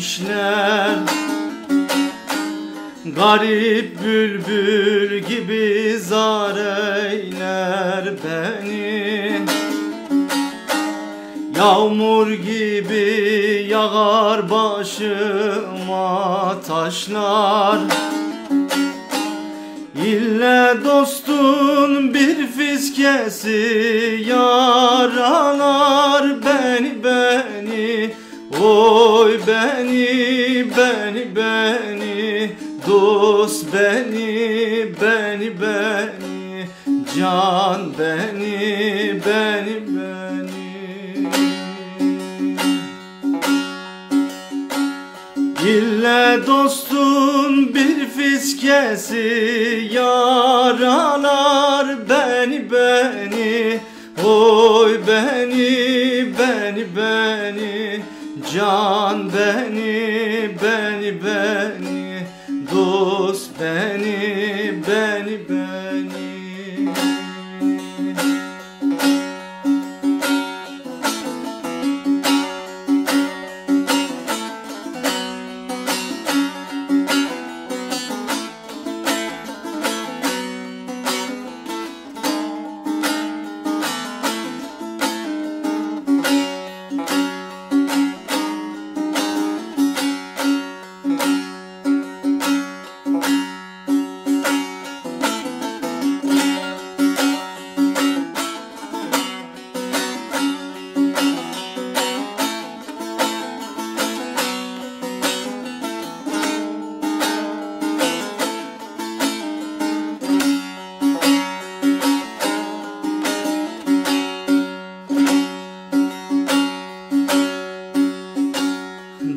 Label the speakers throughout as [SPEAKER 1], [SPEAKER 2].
[SPEAKER 1] işler. Garip bülbül gibi zar eyler beni. Yağmur gibi yağar başıma taşlar. İlle dostun bir fiskesi yaralar beni. Oy beni dost beni can beni İlle dostun bir fiskesi yaralar beni. Oy beni can beni dost beni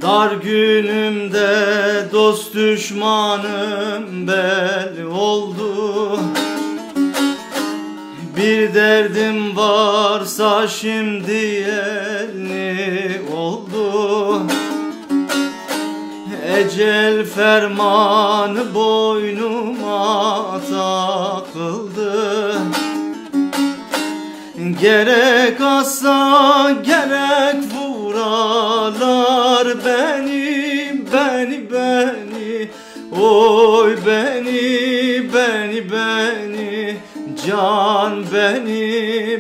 [SPEAKER 1] Dar günümde dost düşmanım bel oldu. Bir derdim varsa şimdi elni oldu. Ecel fermanı boynuma takıldı. Gerek assa gerek vuralar beni. Oy beni can beni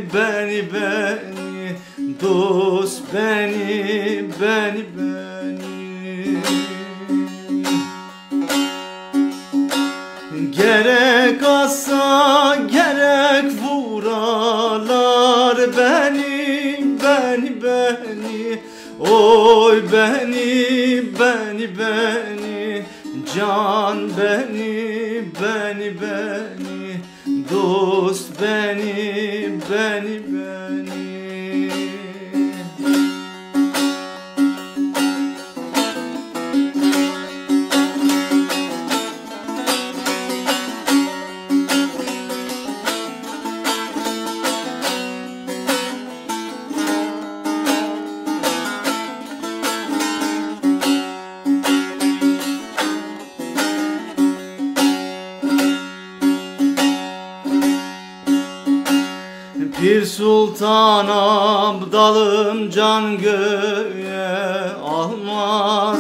[SPEAKER 1] dost beni Gerek assa gerek vuralar beni. Oy beni can beni dost beni Pir Sultan Abdalım can göğe almaz.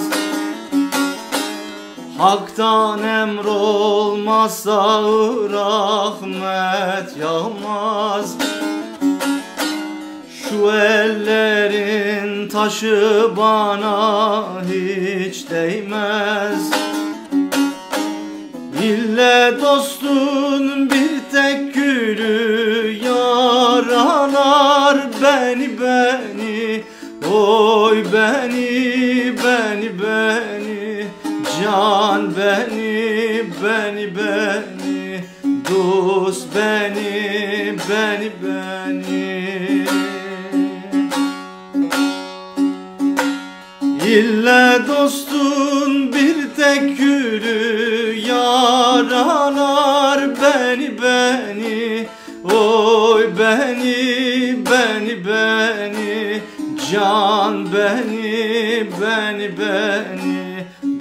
[SPEAKER 1] Hak'tan emrolmazsa rahmet yağmaz. Şu ellerin taşı bana hiç değmez. İlle dostun bir tek gülü yaralar beni. Oy beni can beni dost beni İlle dostun bir tek gülü yaralar beni. Oy beni can beni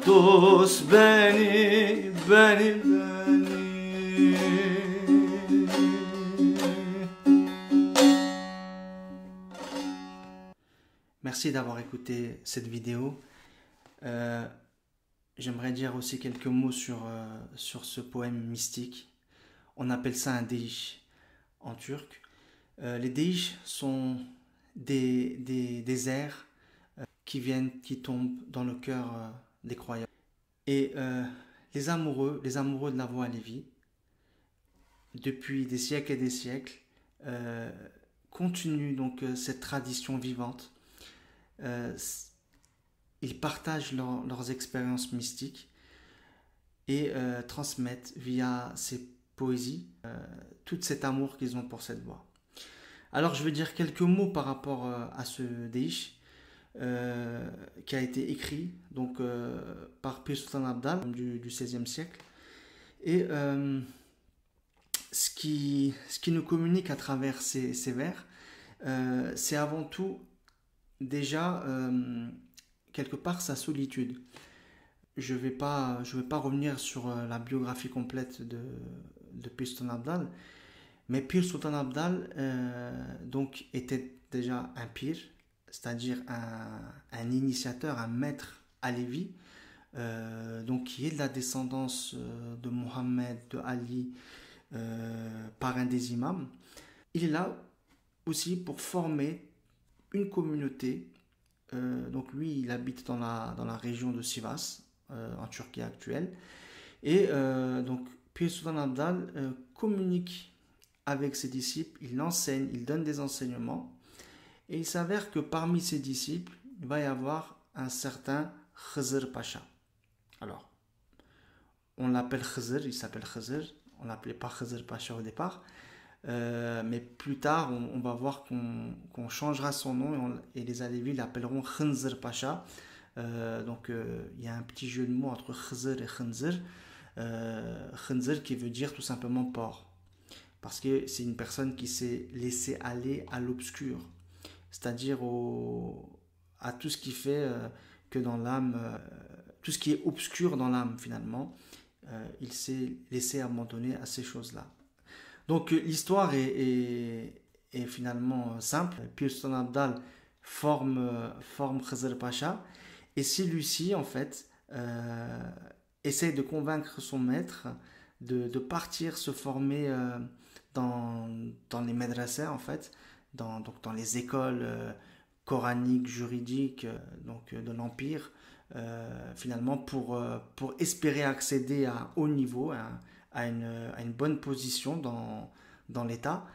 [SPEAKER 1] dost beni
[SPEAKER 2] Merci d'avoir écouté cette vidéo.
[SPEAKER 1] Euh, J'aimerais dire aussi quelques mots sur ce poème mystique. On appelle ça un déiş en turc. Les déiş sont des airs qui tombent dans le cœur des croyants. Et les amoureux de la voix Lévi, depuis des siècles et des siècles, euh, continuent donc cette tradition vivante. Euh, Ils partagent leurs expériences mystiques et transmettent via ces poésies tout cet amour qu'ils ont pour cette voix. Alors je vais dire quelques mots par rapport à ce déiş qui a été écrit donc, par Pir Sultan Abdal du XVIe siècle. Et ce qui nous communique à travers ces vers, c'est avant tout déjà quelque part sa solitude. Je vais pas revenir sur la biographie complète de Pir Sultan Abdal, mais Pir Sultan Abdal donc était déjà un pir, c'est-à-dire un initiateur, un maître alevi, donc qui est de la descendance de Mohammed, de Ali, par un des imams. Il est là aussi pour former une communauté. Donc lui, il habite dans la région de Sivas, en Turquie actuelle. Et donc Pir Sultan Abdal communique avec ses disciples, il enseigne, il donne des enseignements. Et il s'avère que parmi ses disciples, il va y avoir un certain Khızır Pacha. Alors, on l'appelle Khızır, il s'appelle Khızır. On ne l'appelait pas Khızır Pacha au départ. Mais plus tard, on va voir qu'on changera son nom et les Alevis l'appelleront Khınzır Pacha. Donc il y a un petit jeu de mots entre Khızır et Khınzır. Khınzır qui veut dire tout simplement porc. Parce que c'est une personne qui s'est laissée aller à l'obscur. C'est-à-dire à tout ce qui fait que dans l'âme, tout ce qui est obscur dans l'âme finalement, il s'est laissé abandonner à ces choses-là. Donc l'histoire est finalement simple. Pir Sultan Abdal forme Khızır Pacha et celui-ci en fait essaye de convaincre son maître de partir se former dans les madrasas en fait, donc dans les écoles coraniques, juridiques de l'Empire, finalement pour espérer accéder à un haut niveau, à une bonne position dans l'État.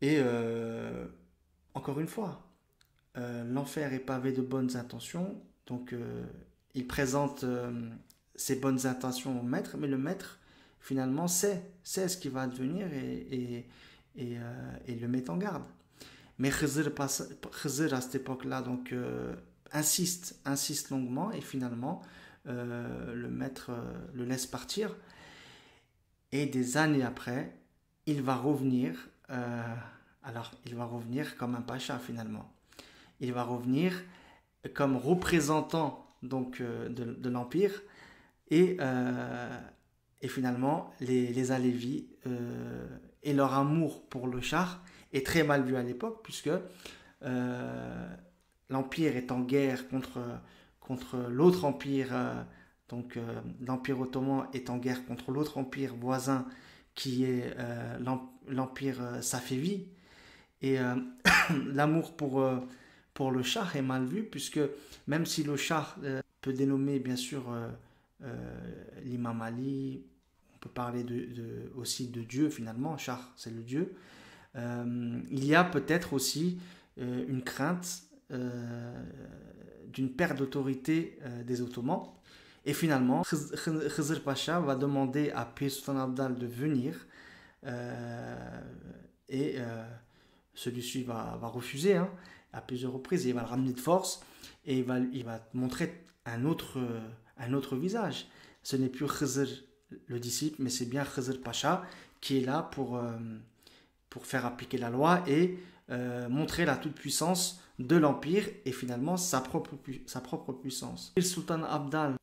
[SPEAKER 1] Et encore une fois, l'enfer est pavé de bonnes intentions, donc il présente ses bonnes intentions au maître, mais le maître finalement sait ce qui va advenir et le met en garde. Mais Khızır à cette époque-là donc insiste longuement et finalement le maître le laisse partir. Et des années après, il va revenir. Il va revenir comme un pacha finalement. Il va revenir comme représentant donc de l'empire et finalement les Alevis et leur amour pour le Shah est très mal vu à l'époque puisque l'empire est en guerre contre l'autre empire. Donc l'Empire ottoman est en guerre contre l'autre empire voisin qui est l'Empire safévi. Et l'amour pour le Shah est mal vu, puisque même si le Shah peut dénommer bien sûr l'imam Ali, on peut parler aussi de Dieu finalement, Shah c'est le Dieu, il y a peut-être aussi une crainte d'une perte d'autorité des Ottomans. Et finalement, Khızır Pacha va demander à Pir Sultan Abdal de venir et celui-ci va refuser à plusieurs reprises. Il va le ramener de force et il va montrer un autre visage. Ce n'est plus Khızır le disciple, mais c'est bien Khızır Pacha qui est là pour faire appliquer la loi et montrer la toute-puissance de l'Empire et finalement sa propre puissance. Le sultan Abdal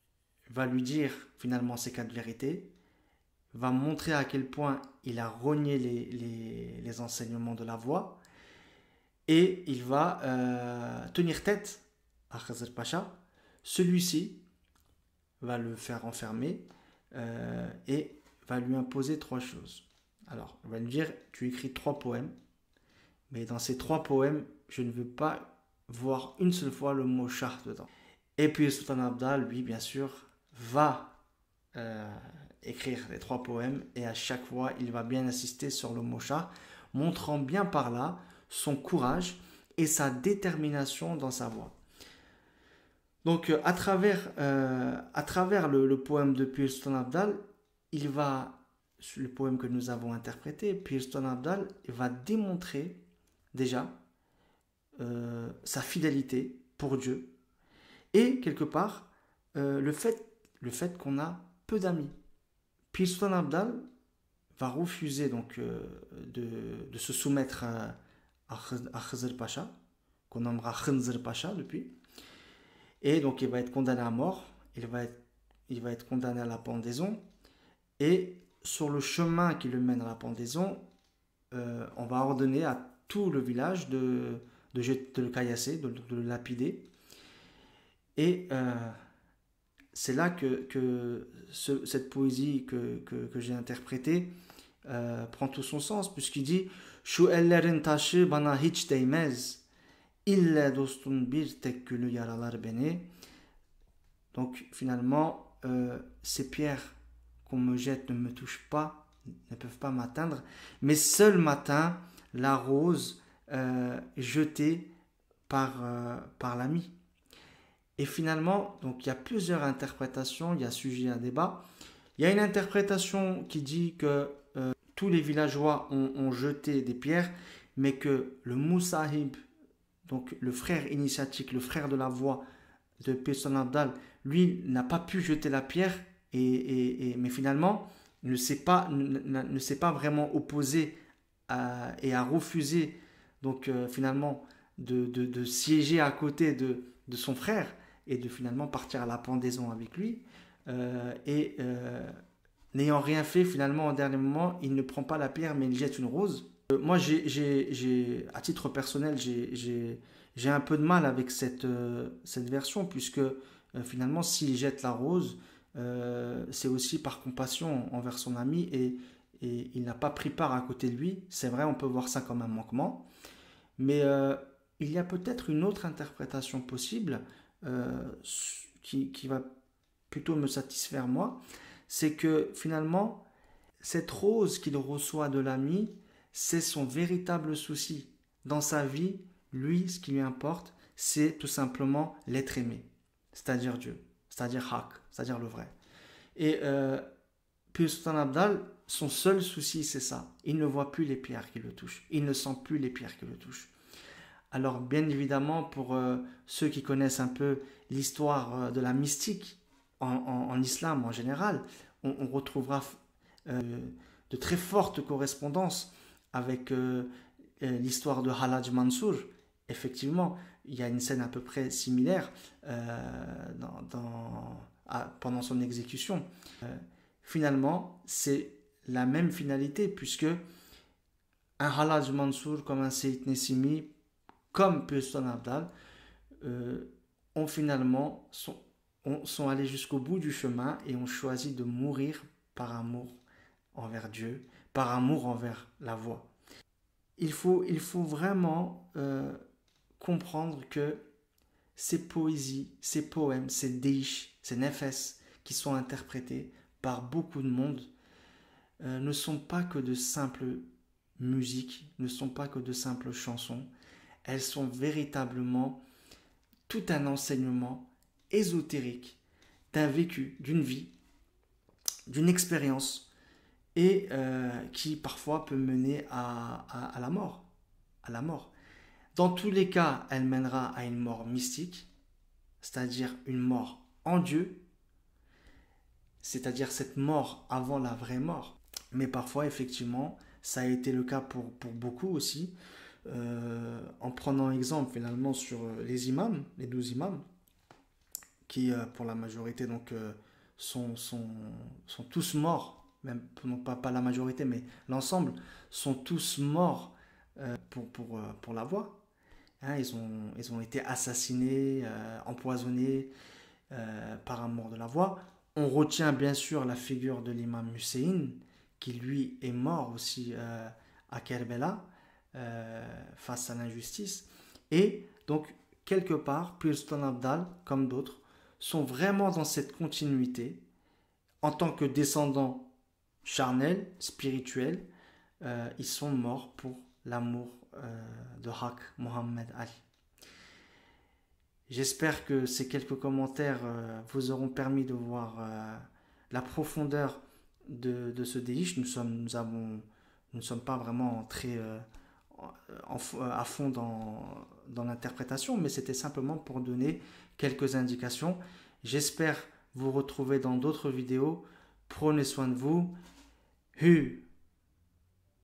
[SPEAKER 1] va lui dire finalement ces quatre vérités, va montrer à quel point il a renié les enseignements de la voie et il va tenir tête à Khızır Pacha celui-ci va le faire enfermer et va lui imposer 3 choses. Alors, il va lui dire, tu écris 3 poèmes, mais dans ces 3 poèmes, je ne veux pas voir une seule fois le mot Shah dedans. Et puis le sultan Abdal, lui, bien sûr, va écrire les 3 poèmes et à chaque fois, il va bien insister sur le mot Shah, montrant bien par là son courage et sa détermination dans sa voie. Donc, à travers le poème de Pir Sultan Abdal, le poème que nous avons interprété, Pir Sultan Abdal va démontrer déjà sa fidélité pour Dieu et quelque part le fait qu'on a peu d'amis. Pir Sultan Abdal va refuser donc de se soumettre à Khizr Pacha, qu'on nommera Khinzr Pacha depuis. Et donc il va être condamné à mort, il va être condamné à la pendaison. Et sur le chemin qui le mène à la pendaison, on va ordonner à tout le village de le caillasser, de le lapider. Et c'est là que cette poésie que j'ai interprétée prend tout son sens, puisqu'il dit Şu ellerin taşı bana hiç değmez, İlle dostun bir tek gülü yaralar beni. Donc finalement, ces pierres qu'on me jette ne me touchent pas, ne peuvent pas m'atteindre, mais seul matin, la rose jetée par l'ami. Et finalement, donc il y a plusieurs interprétations, il y a sujet à débat. Il y a une interprétation qui dit que tous les villageois ont jeté des pierres, mais que le Moussahib, donc le frère initiatique, le frère de la voix de Pir Sultan Abdal, lui n'a pas pu jeter la pierre, mais finalement ne s'est pas vraiment opposé et a refusé donc finalement de siéger à côté de son frère et de finalement partir à la pendaison avec lui. N'ayant rien fait, finalement, au dernier moment, il ne prend pas la pierre, mais il jette une rose. Moi, à titre personnel, j'ai un peu de mal avec cette version, puisque finalement, s'il jette la rose, c'est aussi par compassion envers son ami, et il n'a pas pris part à côté de lui. C'est vrai, on peut voir ça comme un manquement, mais il y a peut-être une autre interprétation possible qui va plutôt me satisfaire moi. C'est que finalement, cette rose qu'il reçoit de l'ami, c'est son véritable souci. Dans sa vie, lui, ce qui lui importe, c'est tout simplement l'être aimé, c'est-à-dire Dieu, c'est-à-dire Haq, c'est-à-dire le vrai. Et Pir Sultan Abdal, son seul souci, c'est ça. Il ne voit plus les pierres qui le touchent. Il ne sent plus les pierres qui le touchent. Alors, bien évidemment, pour ceux qui connaissent un peu l'histoire de la mystique en islam en général, on retrouvera de très fortes correspondances avec l'histoire de Halaj Mansour. Effectivement, il y a une scène à peu près similaire pendant son exécution. Finalement, c'est la même finalité, puisque un Halaj Mansour comme un Sayyid Nessimi, comme Pir Sultan Abdal, ont finalement sont allés jusqu'au bout du chemin et ont choisi de mourir par amour envers Dieu, par amour envers la voie. Il faut vraiment comprendre que ces poésies, ces poèmes, ces deish, ces nefes qui sont interprétés par beaucoup de monde ne sont pas que de simples musiques, ne sont pas que de simples chansons. Elles sont véritablement tout un enseignement ésotérique d'un vécu, d'une vie, d'une expérience, et qui parfois peut mener à la mort. À la mort. Dans tous les cas, elle mènera à une mort mystique, c'est-à-dire une mort en Dieu, c'est-à-dire cette mort avant la vraie mort. Mais parfois, effectivement, ça a été le cas pour beaucoup aussi, en prenant exemple finalement sur les imams, les 12 imams, qui pour la majorité donc sont tous morts, même non pas la majorité, mais l'ensemble, sont tous morts pour la voie. Hein, ils ont été assassinés, empoisonnés, par amour de la voix. On retient bien sûr la figure de l'imam Hussein, qui lui est mort aussi à Kerbela, face à l'injustice. Et donc, quelque part, Pir Sultan Abdal, comme d'autres, sont vraiment dans cette continuité, en tant que descendants charnels, spirituels, ils sont morts pour l'amour de Haq Mohammed Ali. J'espère que ces quelques commentaires vous auront permis de voir la profondeur de ce déiche. Nous ne sommes pas vraiment entrés à fond dans l'interprétation, mais c'était simplement pour donner quelques indications. J'espère vous retrouver dans d'autres vidéos. Prenez soin de vous. Hu